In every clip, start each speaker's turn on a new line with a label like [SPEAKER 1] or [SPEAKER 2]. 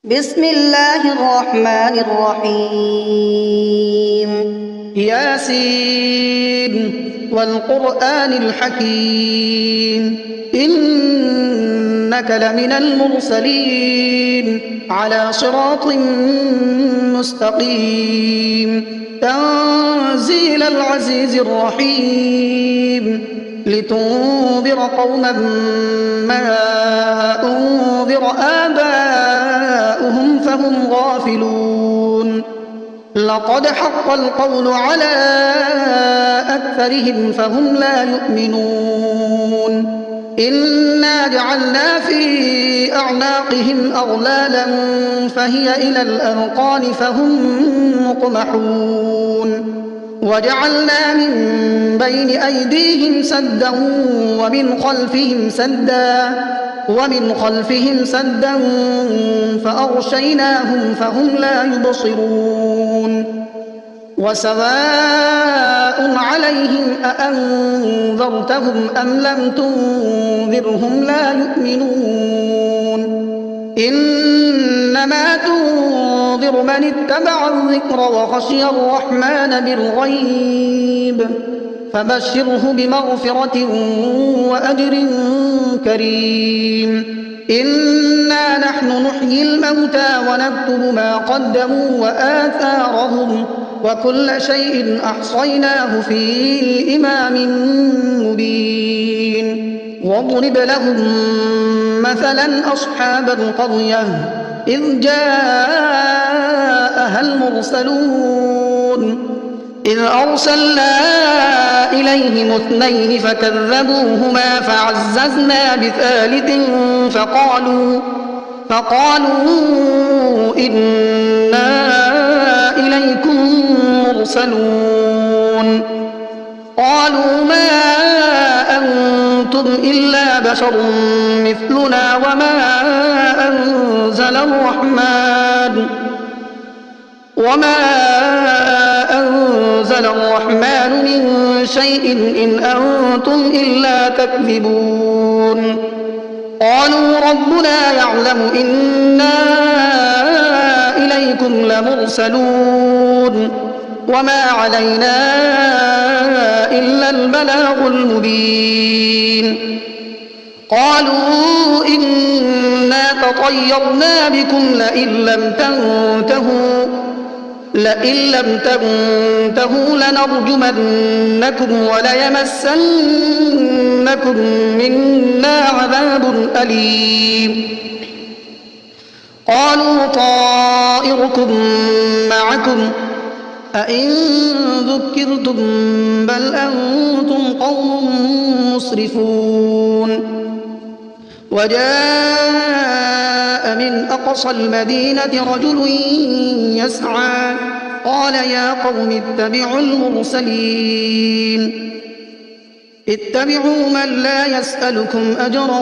[SPEAKER 1] بسم الله الرحمن الرحيم
[SPEAKER 2] ياسين والقرآن الحكيم إنك لمن المرسلين على صراط مستقيم تنزيل العزيز الرحيم لتنذر قوما ما أنذر آباؤهم فهم غافلون لقد حق القول على أكثرهم فهم لا يؤمنون إنا جعلنا في أعناقهم أغلالا فهي إلى الأذقان فهم مقمحون وجعلنا من بين أيديهم سدا ومن خلفهم سدا فأغشيناهم فهم لا يبصرون وسواء عليهم أأنذرتهم أم لم تنذرهم لا يؤمنون إنما تنذر من اتبع الذكر وخشي الرحمن بالغيب فبشره بمغفرة وأجر كريم إنا نحن نحيي الموتى ونكتب ما قدموا وآثارهم وكل شيء أحصيناه في إمام مبين واضرب لهم مثلا أصحاب القرية إذ جاءها المرسلون إذ أرسلنا إليهم اثنين فكذبوهما فعززنا بثالث فقالوا إنا إليكم مرسلون قالوا ما أنتم إلا بشر مثلنا وما أنزل الرحمن من شيء إن أنتم إلا تكذبون قالوا ربنا يعلم إنا إليكم لمرسلون وما علينا إلا البلاغ المبين قالوا إنا تطيرنا بكم لئن لم تنتهوا لنرجمنكم وليمسنكم منا عذاب أليم قالوا طائركم معكم أئن ذكرتم بل أنتم قوم مسرفون وجاء من أقصى المدينة رجل يسعى قال يا قوم اتبعوا المرسلين اتبعوا من لا يسألكم أجرا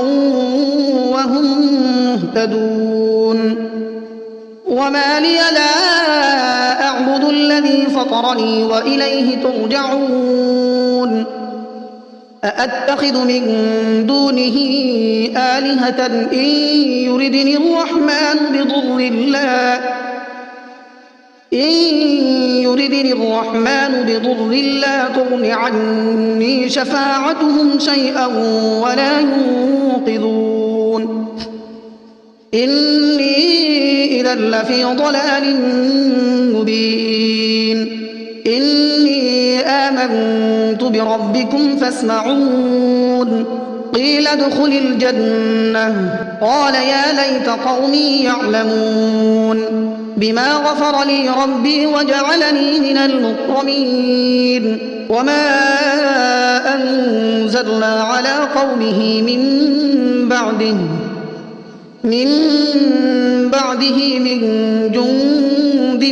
[SPEAKER 2] وهم مهتدون وما لي لا أعبد الذي فطرني وإليه ترجعون أأتخذ من دونه آلهة إن يردني الرحمن بضر لا تغن عني شفاعتهم شيئا ولا ينقذون إني إذا لفي ضلال مبين إني آمنت بربكم فاسمعون قيل ادخل الجنة قال يا ليت قومي يعلمون بما غفر لي ربي وجعلني من المكرمين وما أنزلنا على قومه من بعده من جند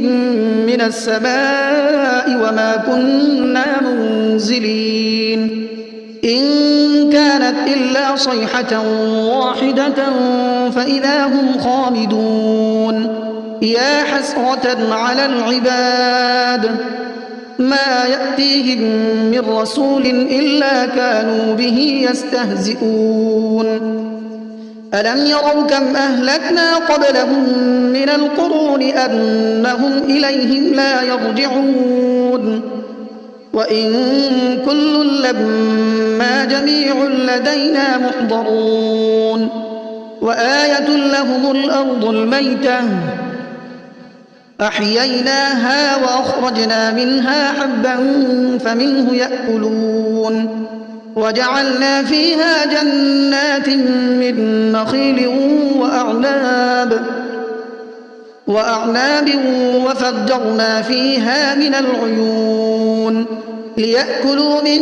[SPEAKER 2] من السماء وما كنا منزلين إن كانت إلا صيحة واحدة فإذا هم خامدون يا حسرة على العباد ما يأتيهم من رسول إلا كانوا به يستهزئون ألم يروا كم أهلكنا قبلهم من القرون أنهم إليهم لا يرجعون وإن كل لما جميع لدينا محضرون وآية لهم الأرض الميتة أحييناها وأخرجنا منها حبا فمنه يأكلون وجعلنا فيها جنات من نخيل وأعناب وفجرنا فيها من العيون ليأكلوا من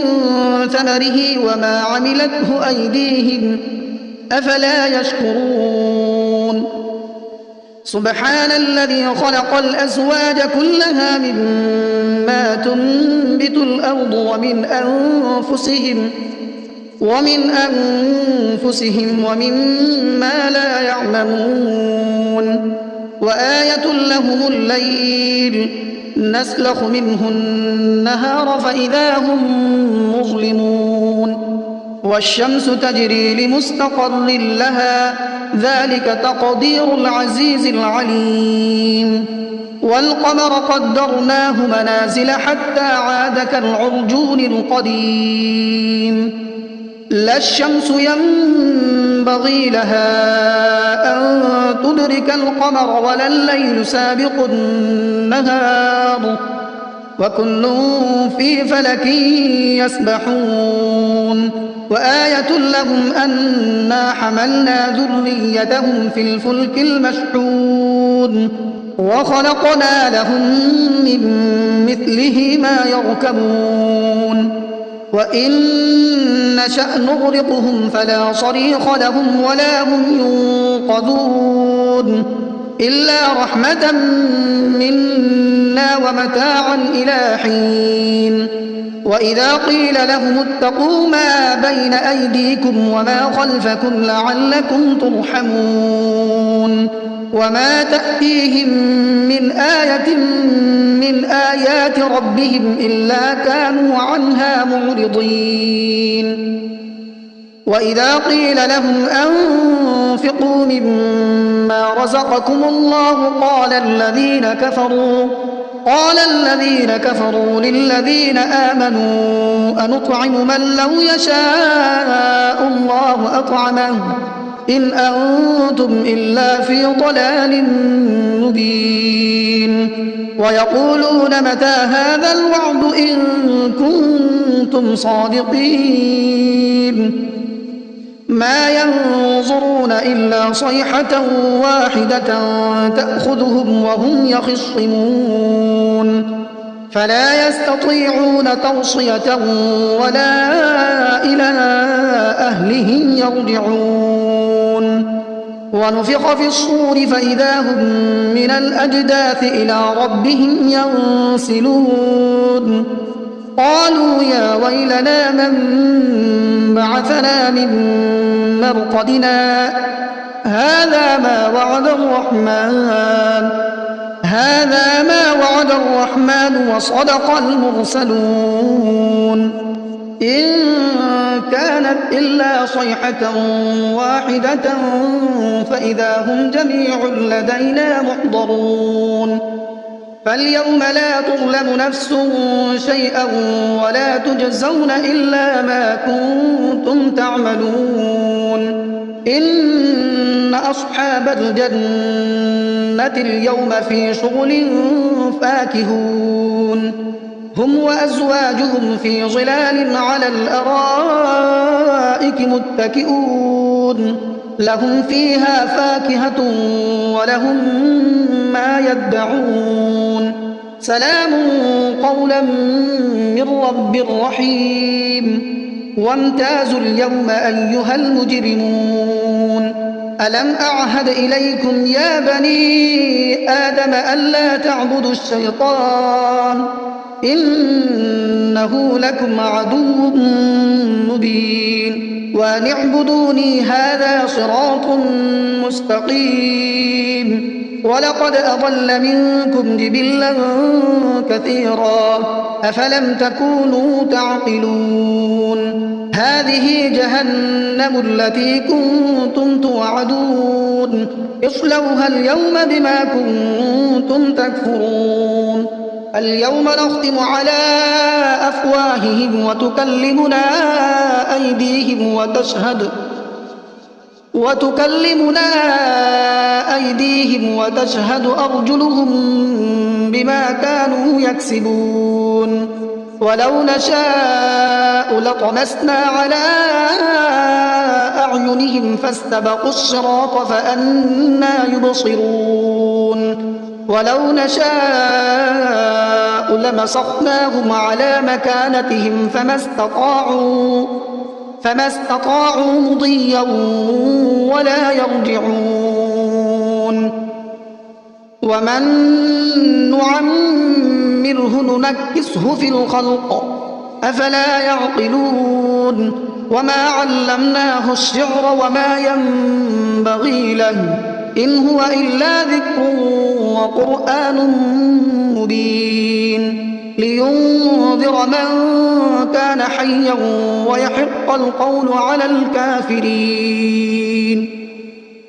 [SPEAKER 2] ثمره وما عملته أيديهم أفلا يشكرون سبحان الذي خلق الأزواج كلها مما تنبت الأرض ومن أنفسهم ومما لا يعلمون وآية لهم الليل نسلخ منه النهار فإذا هم مظلمون والشمس تجري لمستقر لها ذلك تقدير العزيز العليم والقمر قدرناه منازل حتى عاد كالعرجون القديم لا الشمس ينبغي لها أن تدرك القمر ولا الليل سابق النهار وكل في فلك يسبحون وآية لهم أنا حملنا ذريتهم في الفلك المشحون وخلقنا لهم من مثله ما يركبون وإن نشأ نغرقهم فلا صريخ لهم ولا هم ينقذون إلا رحمة منا ومتاعا إلى حين وإذا قيل لهم اتقوا ما بين أيديكم وما خلفكم لعلكم ترحمون وما تأتيهم من آية من آيات ربهم إلا كانوا عنها معرضين وإذا قيل لهم أنفقوا مما رزقكم الله قال الذين كفروا للذين آمنوا أنطعم من لو يشاء الله أطعمه إن أنتم إلا في ضلال مبين ويقولون متى هذا الوعد إن كنتم صادقين ما ينظرون إلا صيحة واحدة تأخذهم وهم يخصمون فلا يستطيعون توصية ولا إلى أهلهم يرجعون ونفخ في الصور فإذا هم من الأجداث إلى ربهم ينسلون قالوا يا ويلنا من بعثنا من مرقدنا هذا ما وعد الرحمن وصدق المرسلون إن كانت إلا صيحة واحدة فإذا هم جميع لدينا محضرون فاليوم لا تظلم نفس شيئا ولا تجزون إلا ما كنتم تعملون إن أصحاب الجنة اليوم في شغل فاكهون هم وأزواجهم في ظلال على الأرائك متكئون لهم فيها فاكهة ولهم ما يدعون سلام قولا من رب رحيم وامتازوا اليوم أيها المجرمون ألم أعهد إليكم يا بني آدم ألا تعبدوا الشيطان إنه لكم عدو مبين وأن اعبدوني هذا صراط مستقيم ولقد أضل منكم جبلا كثيرا أفلم تكونوا تعقلون هذه جهنم التي كنتم توعدون اصلوها اليوم بما كنتم تكفرون اليوم نختم على أفواههم وتكلمنا أيديهم وتشهد أرجلهم بما كانوا يكسبون ولو نشاء لطمسنا على أعينهم فاستبقوا الصراط فأنى يبصرون ولو نشاء لمسخناهم على مكانتهم فما استطاعوا مضيا ولا يرجعون ومن نعمره ننكسه في الخلق أفلا يعقلون وما علمناه الشعر وما ينبغي له إن هو إلا ذكر وقرآن مبين لينذر من كان حيا ويحق القول على الكافرين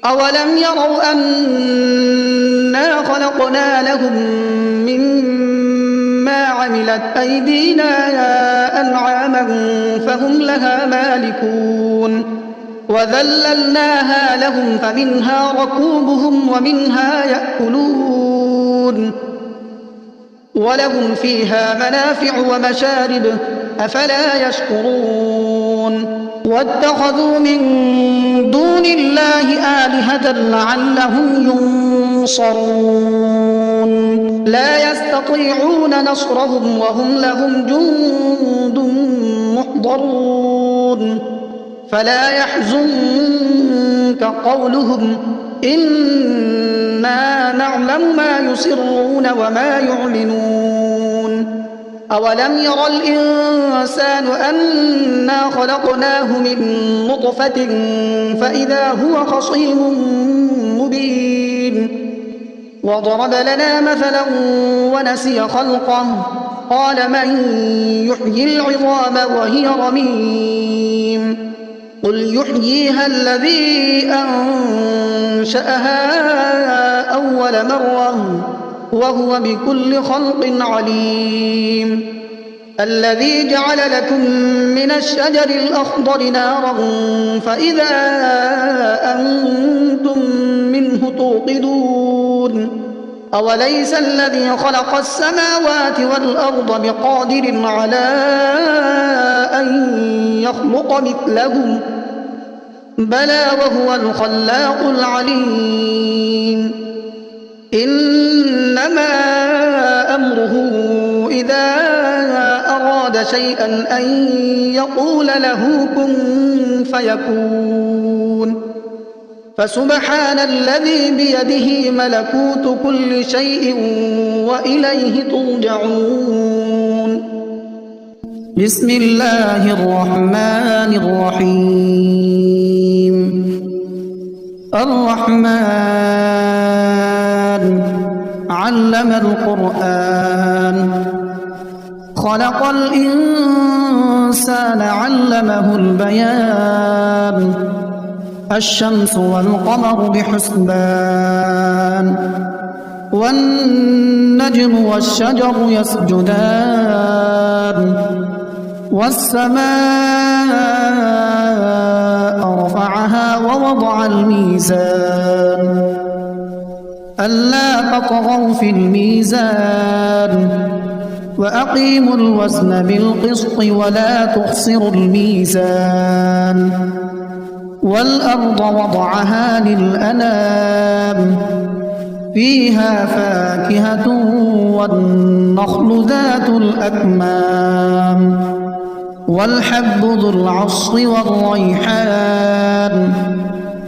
[SPEAKER 2] أولم يروا أنا خلقنا لهم مما عملت أيدينا أنعاما فهم لها مالكون وذللناها لهم فمنها ركوبهم ومنها يأكلون ولهم فيها منافع ومشارب أفلا يشكرون واتخذوا من دون الله آلهة لعلهم ينصرون لا يستطيعون نصرهم وهم لهم جند محضرون فلا يحزنك قولهم إنا نعلم ما يسرون وما يعلنون أولم ير الإنسان أنا خلقناه من نطفة فإذا هو خصيم مبين وضرب لنا مثلا ونسي خلقه قال من يحيي العظام وهي رميم قل يحييها الذي أنشأها أول مرة وهو بكل خلق عليم الذي جعل لكم من الشجر الأخضر نارا فإذا أنتم منه توقدون أوليس الذي خلق السماوات والأرض بقادر على أن يخلق مثلهم بلى وهو الخلاق العليم إنما أمره إذا أراد شيئا أن يقول له كن فيكون فسبحان الذي بيده ملكوت كل شيء وإليه ترجعون بسم الله الرحمن الرحيم الرحمن علم القرآن خلق الإنسان علمه البيان الشمس والقمر بحسبان والنجم والشجر يسجدان والسماء رفعها ووضع الميزان ألا تطغوا في الميزان وأقيموا الوزن بالقسط ولا تخسروا الميزان والأرض وضعها للأنام فيها فاكهة والنخل ذات الأكمام والحب ذو العصف والريحان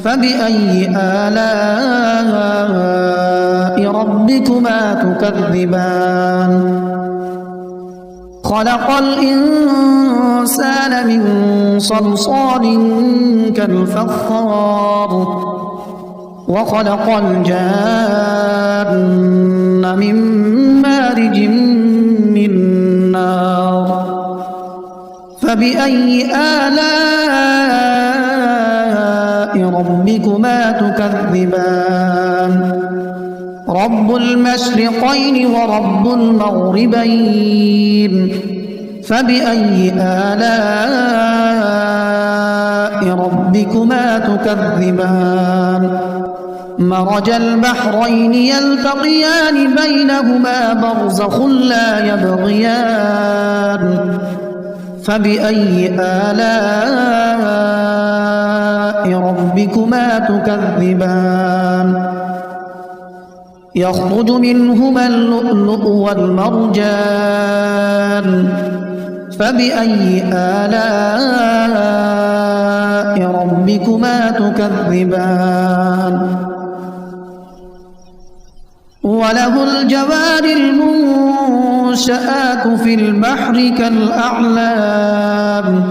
[SPEAKER 2] فبأي آلاء ربكما تكذبان خلق الإنسان من صلصال كالفخار وخلق الجان من مارج من نار فبأي آلاء ربكما تكذبان رب المشرقين ورب المغربين فبأي آلاء ربكما تكذبان مرج البحرين يلتقيان بينهما برزخ لا يبغيان فبأي آلاء ربكما تكذبان يخرج منهما اللؤلؤ والمرجان فبأي آلاء ربكما تكذبان وله الجوار المنشآت في البحر كالأعلام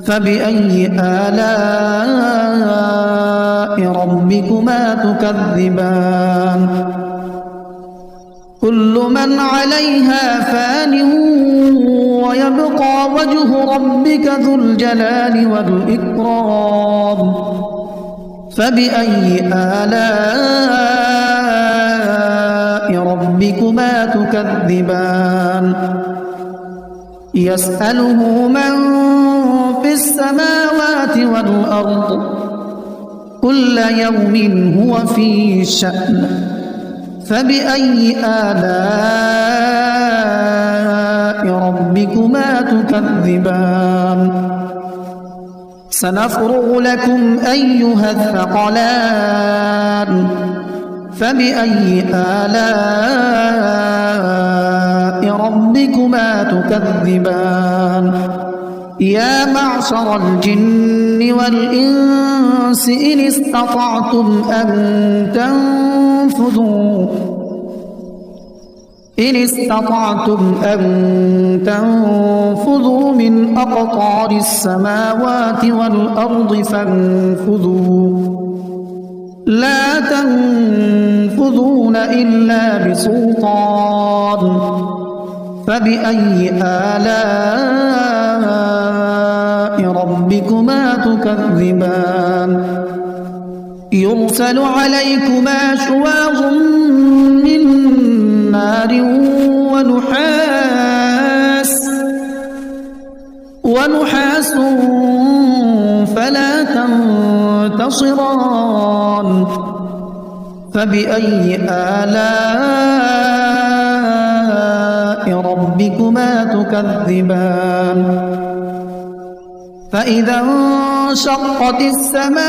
[SPEAKER 2] فبأي آلاء ربكما تكذبان كل من عليها فان ويبقى وجه ربك ذو الجلال والإكرام فبأي آلاء ربكما تكذبان يسأله من في السماوات والأرض كل يوم هو في شأن فبأي آلاء ربكما تكذبان سنفرغ لكم أيها الثقلان فبأي آلاء ربكما تكذبان يا معشر الجن والإنس إن استطعتم أن تنفذوا من أقطار السماوات والأرض فانفذوا لا تنفذون إلا بسلطان فبأي آلاء ربكما تكذبان يرسل عليكما شواظ من نار ونحاس فلا تنتصران فبأي آلاء ربكما تكذبان فإذا انشقت السماء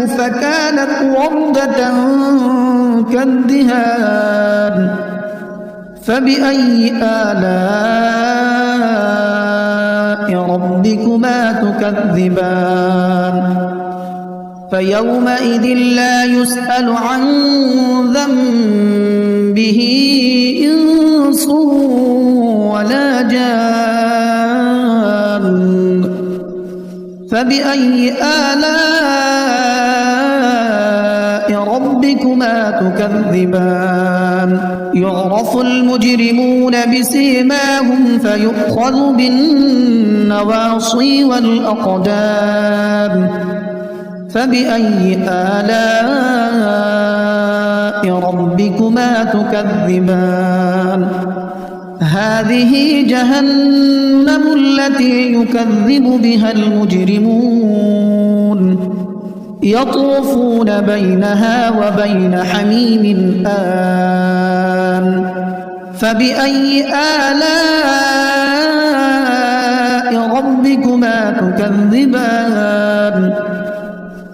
[SPEAKER 2] فكانت وردة كالدهان فبأي آلاء ربكما تكذبان فيومئذ لا يسأل عن ذنبه إنس ولا جان فبأي آلاء ربكما تكذبان يعرف المجرمون بسيماهم فيؤخذ بالنواصي والأقدام فبأي آلاء ربكما تكذبان هذه جهنم التي يكذب بها المجرمون يطوفون بينها وبين حميم آن فبأي آلاء ربكما تكذبان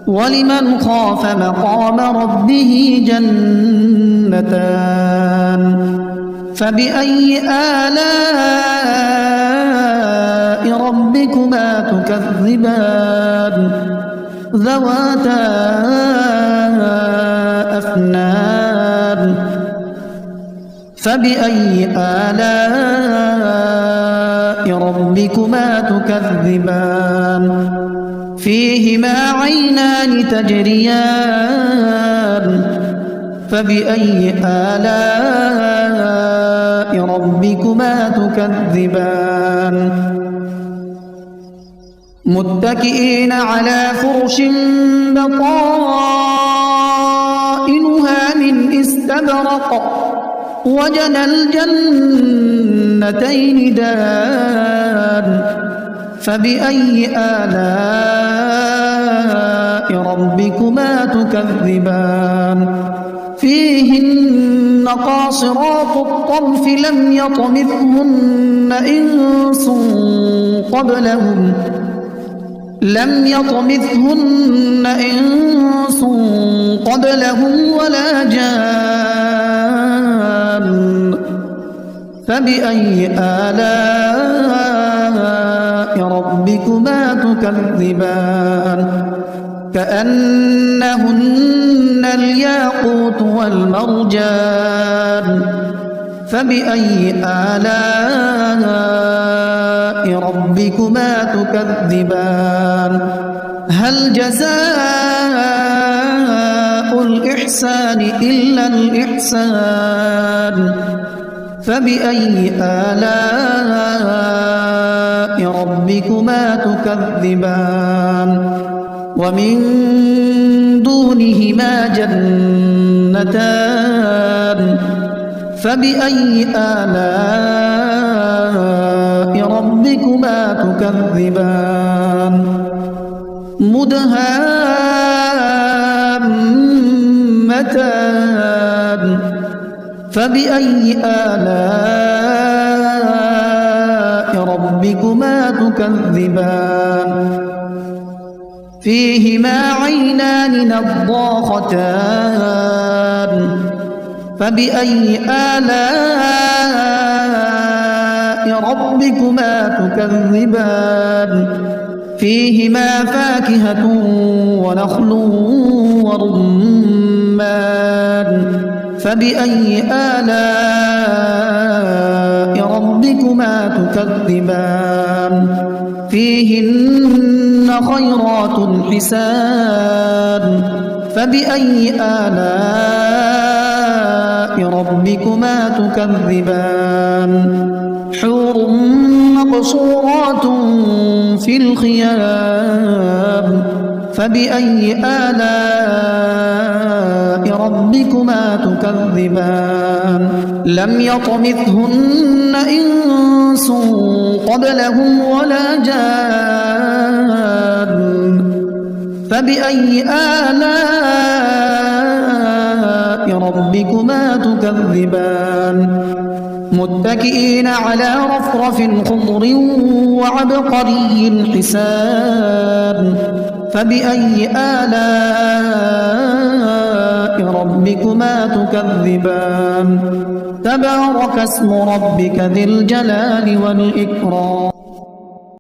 [SPEAKER 2] ولمن خاف مقام ربه جنتان فبأي آلاء ربكما تكذبان ذواتا أفنان فبأي آلاء ربكما تكذبان فيهما عينان تجريان فبأي آلاء ربكما تكذبان متكئين على فرش بطائنها من استبرق وجنى الجنتين دان فبأي آلاء ربكما تكذبان فيهن قاصرات الطرف لم يطمثهن إنس قبلهم ولا جان فبأي آلاء ربكما تكذبان كأنهن الياقوت والمرجان فبأي آلاء ربكما تكذبان هل جزاء الإحسان إلا الإحسان فبأي آلاء ربكما تكذبان ومن دونهما جنتان فبأي آلاء ربكما تكذبان مدهامتان فبأي آلاء ربكما تكذبان فيهما عينان نضاختان فبأي آلاء ربكما تكذبان فيهما فاكهة ونخل ورمان فبأي آلاء ربكما تكذبان فيهن خيرات حسان فبأي آلاء ربكما تكذبان حور مقصورات في الخيام فبأي آلاء ربكما تكذبان لم يطمثهن إنس قبلهم ولا جان فبأي آلاء ربكما تكذبان متكئين على رفرف خضر وعبقري حسان فبأي آلاء ربكما تكذبان تبارك اسم ربك ذي الجلال والإكرام